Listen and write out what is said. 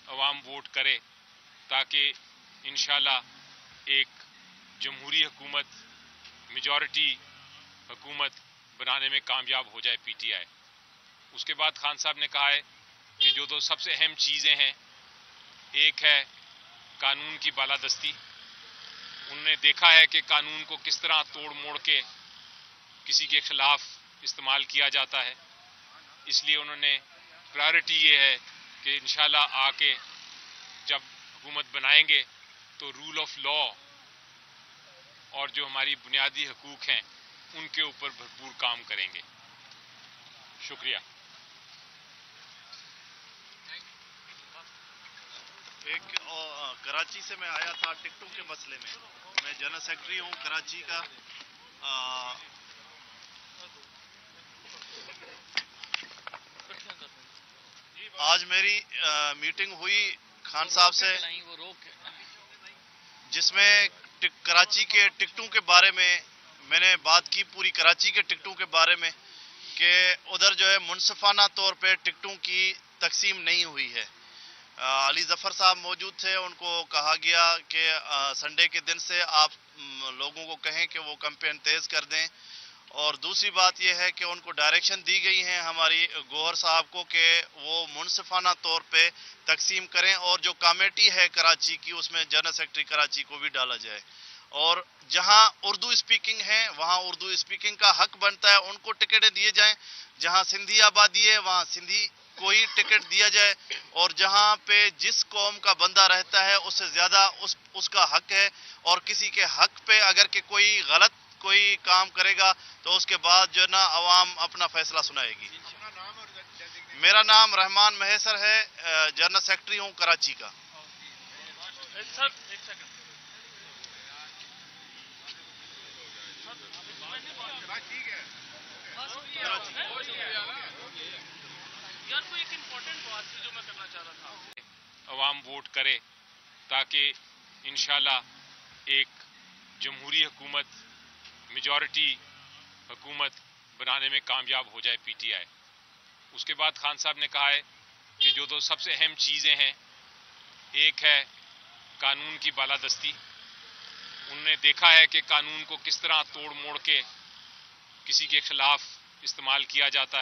عوام ووٹ کرے تاکہ انشاءاللہ ایک جمہوری حکومت، میجورٹی حکومت بنانے میں کامیاب ہو جائے پی ٹی آئی۔ اس کے بعد خان صاحب نے کہا ہے کہ جو دو سب سے اہم چیزیں ہیں، ایک ہے قانون کی بالادستی۔ انہوں نے دیکھا ہے کہ قانون کو کس طرح توڑ موڑ کے کسی کے خلاف استعمال کیا جاتا ہے، اس لیے انہوں نے پرائرٹی یہ ہے کہ انشاءاللہ آ کے جب حکومت بنائیں گے تو رول آف لا اور جو ہماری بنیادی حقوق ہیں ان کے اوپر بھرپور کام کریں گے۔ شکریہ۔ کراچی سے میں آیا تھا ٹکٹوں کے مسئلے میں جنرل سیکرٹری ہوں کراچی کا۔ آج میری میٹنگ ہوئی خان صاحب سے جس میں کراچی کے ٹکٹوں کے بارے میں نے بات کی، پوری کراچی کے ٹکٹوں کے بارے میں، کہ ادھر جو ہے منصفانہ طور پہ ٹکٹوں کی تقسیم نہیں ہوئی ہے۔ علی ظفر صاحب موجود تھے، ان کو کہا گیا کہ سنڈے کے دن سے آپ لوگوں کو کہیں کہ وہ کیمپین تیز کر دیں، اور دوسری بات یہ ہے کہ ان کو ڈائریکشن دی گئی ہیں ہماری گوہر صاحب کو کہ وہ منصفانہ طور پہ تقسیم کریں، اور جو کمیٹی ہے کراچی کی اس میں جنرل سیکرٹری کراچی کو بھی ڈالا جائے، اور جہاں اردو اسپیکنگ ہے وہاں اردو اسپیکنگ کا حق بنتا ہے، ان کو ٹکٹیں دیے جائیں، جہاں سندھی آبادی ہے وہاں سندھی کو ہی ٹکٹ دیا جائے، اور جہاں پہ جس قوم کا بندہ رہتا ہے اس سے زیادہ اس کا حق ہے، اور کسی کے حق پہ اگر کہ کوئی غلط کوئی کام کرے گا تو اس کے بعد جو ہے نا عوام اپنا فیصلہ سنائے گی۔ میرا نام رحمان مہیسر ہے، جنرل سیکرٹری ہوں کراچی کا۔ عوام ووٹ کرے تاکہ انشاءاللہ ایک جمہوری حکومت، میجورٹی حکومت بنانے میں کامیاب ہو جائے پی ٹی آئی۔ اس کے بعد خان صاحب نے کہا ہے کہ جو دو سب سے اہم چیزیں ہیں، ایک ہے قانون کی بالادستی۔ انہوں نے دیکھا ہے کہ قانون کو کس طرح توڑ موڑ کے کسی کے خلاف استعمال کیا جاتا ہے۔